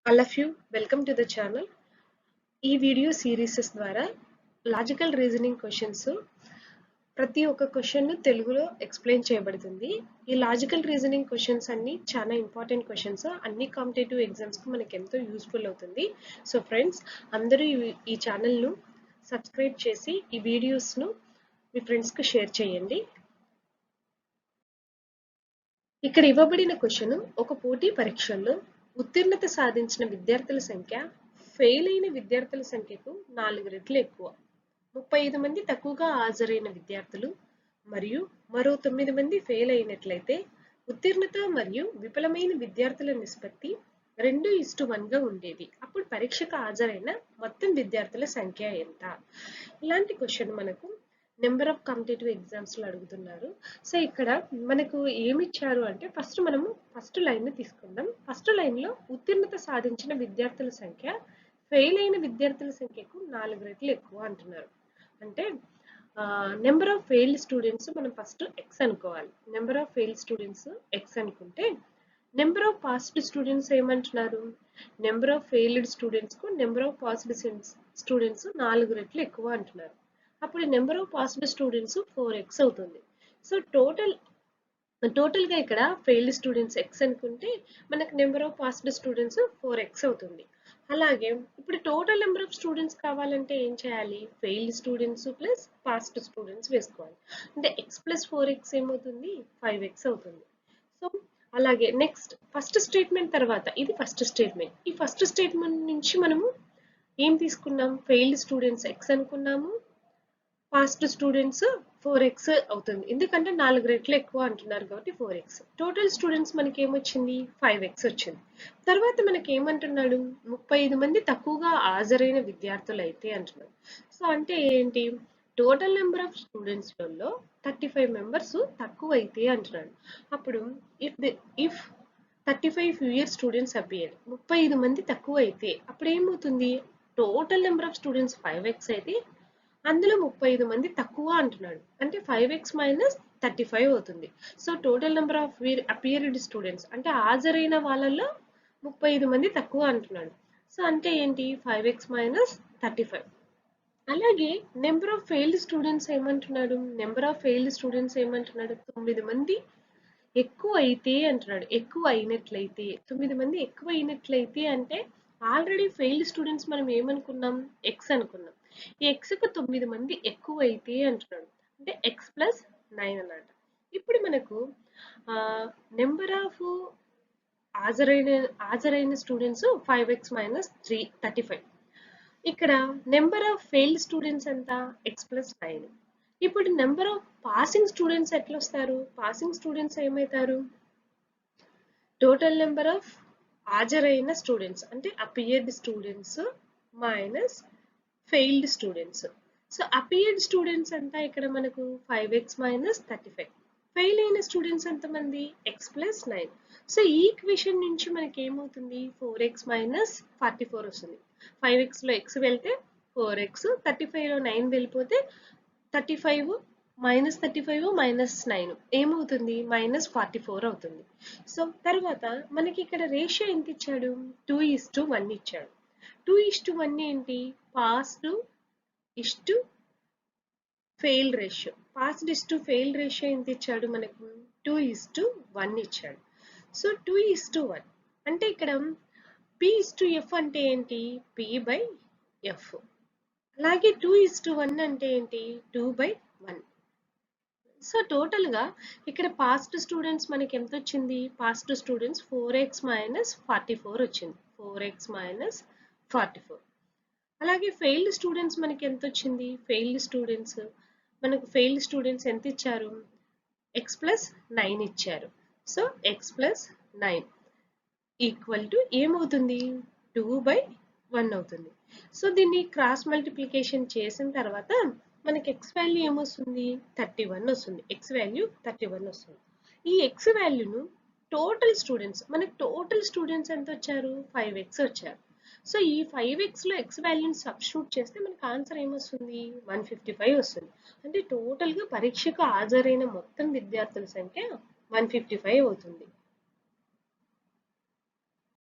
All of you, welcome to the channel. ఈ video serieses ద్వారా logical reasoning questions ప్రతి ఒక్క క్వశ్చన్ తెలుగులో ఎక్స్ప్లెయిన్ చేయబడుతుంది. ఈ లాజికల్ రీజనింగ్ క్వశ్చన్స్ అన్ని చాలా ఇంపార్టెంట్ క్వశ్చన్స్, అన్ని కాంపిటేటివ్ ఎగ్జామ్స్కి మనకి ఎంతో యూస్ఫుల్ అవుతుంది. సో ఫ్రెండ్స్, అందరూ ఈ ఛానల్ను సబ్స్క్రైబ్ చేసి ఈ వీడియోస్ను మీ ఫ్రెండ్స్కి షేర్ చేయండి. ఇక్కడ ఇవ్వబడిన క్వశ్చన్, ఒక పోటీ పరీక్షల్లో ఉత్తీర్ణత సాధించిన విద్యార్థుల సంఖ్య ఫెయిల్ అయిన విద్యార్థుల సంఖ్యకు 4 రెట్లు ఎక్కువ. 35 మంది తక్కువగా హాజరైన విద్యార్థులు మరియు మరో 9 మంది ఫెయిల్ అయినట్లయితే ఉత్తీర్ణత మరియు విఫలమైన విద్యార్థుల నిష్పత్తి 2:1గా ఉండేది. అప్పుడు పరీక్షకు హాజరైన మొత్తం విద్యార్థుల సంఖ్య ఎంత? ఇలాంటి క్వశ్చన్ మనకు నెంబర్ ఆఫ్ కాంపిటేటివ్ ఎగ్జామ్స్ లో అడుగుతున్నారు. సో ఇక్కడ మనకు ఏమి ఇచ్చారు అంటే, మనము ఫస్ట్ లైన్ ని తీసుకుందాం. ఫస్ట్ లైన్ లో ఉత్తీర్ణత సాధించిన విద్యార్థుల సంఖ్య ఫెయిల్ అయిన విద్యార్థుల సంఖ్యకు 4 రెట్లు ఎక్కువ అంటున్నారు. అంటే నెంబర్ ఆఫ్ ఫెయిల్డ్ స్టూడెంట్స్ మనం ఫస్ట్ ఎక్స్ అనుకోవాలి. Number of failed students X అనుకుంటే, నెంబర్ ఆఫ్ పాస్డ్ స్టూడెంట్స్ ఏమంటున్నారు? నెంబర్ ఆఫ్ ఫెయిల్డ్ స్టూడెంట్స్ కు నెంబర్ ఆఫ్ పాస్డ్ స్టూడెంట్స్ 4 రెట్లు ఎక్కువ అంటున్నారు. అప్పుడు number of passed students 4x అవుతుంది. సో టోటల్ గా ఇక్కడ ఫెయిల్డ్ స్టూడెంట్స్ x అనుకుంటే మనకు number of passed students 4x అవుతుంది. అలాగే ఇప్పుడు టోటల్ నెంబర్ ఆఫ్ స్టూడెంట్స్ కావాలంటే ఏం చేయాలి? Failed students plus passed students వేసుకోవాలి. అంటే x ప్లస్ 4x ఏమవుతుంది? 5x అవుతుంది. సో అలాగే నెక్స్ట్ ఫస్ట్ స్టేట్మెంట్ తర్వాత, ఇది ఫస్ట్ స్టేట్మెంట్. ఈ ఫస్ట్ స్టేట్మెంట్ నుంచి మనము ఏం తీసుకున్నాం? ఫెయిల్డ్ స్టూడెంట్స్ x అనుకున్నాము, పాస్ట్ స్టూడెంట్స్ 4x అవుతుంది. ఎందుకంటే 4 రెట్లు ఎక్కువ అంటున్నారు కాబట్టి 4x. టోటల్ స్టూడెంట్స్ మనకి ఏమొచ్చింది? 5x వచ్చింది. తర్వాత మనకి ఏమంటున్నాడు? 35 మంది తక్కువగా హాజరైన విద్యార్థులు అయితే అంటున్నాడు. సో అంటే ఏంటి? టోటల్ నెంబర్ ఆఫ్ స్టూడెంట్స్ లో 35 మెంబర్స్ తక్కువ అయితే అంటున్నాడు. అప్పుడు ఇఫ్ 35 fewer స్టూడెంట్స్ అపియర్, 35 మంది తక్కువ అయితే అప్పుడు ఏమవుతుంది? Total number of students 5x అయితే అందులో 35 మంది తక్కువ అంటున్నాడు. అంటే 5x మైనస్ 35 అవుతుంది. So total number of appeared students అంటే హాజరైన వాళ్ళలో 35 మంది తక్కువ అంటున్నాడు. సో అంటే ఏంటి? 5x minus 35. అలాగే నెంబర్ ఆఫ్ ఫెయిల్డ్ స్టూడెంట్స్ ఏమంటున్నాడు? నెంబర్ ఆఫ్ ఫెయిల్డ్ స్టూడెంట్స్ ఏమంటున్నాడు? 9 మంది ఎక్కువ అయితే అంటున్నాడు. ఎక్కువ అయినట్లయితే, 9 మంది ఎక్కువ అయినట్లయితే అంటే ఆల్రెడీ ఫెయిల్డ్ స్టూడెంట్స్ మనం ఏమనుకున్నాం? ఎక్స్ అనుకున్నాం. ఈ ఎక్స్కు 9 మంది ఎక్కువ అయితే అంటున్నాడు. అంటే ఎక్స్ ప్లస్ 9 అన్నమాట. ఇప్పుడు మనకు నెంబర్ ఆఫ్ హాజరైన స్టూడెంట్స్ 5x మైనస్ 35. ఇక్కడ నెంబర్ ఆఫ్ ఫెయిల్డ్ స్టూడెంట్స్ ఎంత? X plus 9. ఇప్పుడు నెంబర్ ఆఫ్ పాసింగ్ స్టూడెంట్స్ ఎట్లా వస్తారు? పాసింగ్ స్టూడెంట్స్ ఏమవుతారు? టోటల్ నెంబర్ ఆఫ్ హాజరైన స్టూడెంట్స్ అంటే appeared students minus failed students. So appeared students అంతా ఇక్కడ మనకు 5x మైనస్ 35. ఫెయిల్ అయిన స్టూడెంట్స్ ఎంతమంది? X plus 9. సో ఈ ఈక్వేషన్ నుంచి మనకి ఏమవుతుంది? 4x మైనస్ 44 వస్తుంది. 5x లో x వెళ్తే 4x, 35 లో 9 వెళ్ళిపోతే 35 మైనస్ 9 ఏమవుతుంది? మైనస్ 44 అవుతుంది. సో తర్వాత మనకి ఇక్కడ రేషియో ఎంత ఇచ్చాడు? 2:1 ఇచ్చాడు. 2:1 ఏంటి? Passed is to fail ratio. Passed is to fail ratio ఎంత ఇచ్చాడు మనకు? 2:1 ఇచ్చాడు. సో 2:1 అంటే ఇక్కడ p:f అంటే ఏంటి? p/f. అలాగే 2:1 అంటే ఏంటి? 2/1. సో టోటల్ గా ఇక్కడ పాస్ట్ స్టూడెంట్స్ మనకి ఎంత వచ్చింది? పాస్ట్ స్టూడెంట్స్ 4x మైనస్ 44 వచ్చింది. 4x minus 44. అలాగే ఫెయిల్డ్ స్టూడెంట్స్ మనకి ఎంత వచ్చింది? ఫెయిల్డ్ స్టూడెంట్స్ ఎంత ఇచ్చారు? x ప్లస్ 9 ఇచ్చారు. So x plus 9 equal to ఏమవుతుంది? 2/1 అవుతుంది. సో దీన్ని క్రాస్ మల్టిప్లికేషన్ చేసిన తర్వాత మనకి x వాల్యూ ఏమొస్తుంది? 31 వస్తుంది. x వాల్యూ 31 వస్తుంది. ఈ x వాల్యూను టోటల్ స్టూడెంట్స్, మనకి టోటల్ స్టూడెంట్స్ ఎంత వచ్చారు? 5x వచ్చారు. సో ఈ 5x లో x వాల్యూని సబ్స్టిట్యూట్ చేస్తే మనకి ఆన్సర్ ఏమొస్తుంది? 155 వస్తుంది. అంటే టోటల్ గా పరీక్షకు హాజరైన మొత్తం విద్యార్థుల సంఖ్య 155 అవుతుంది.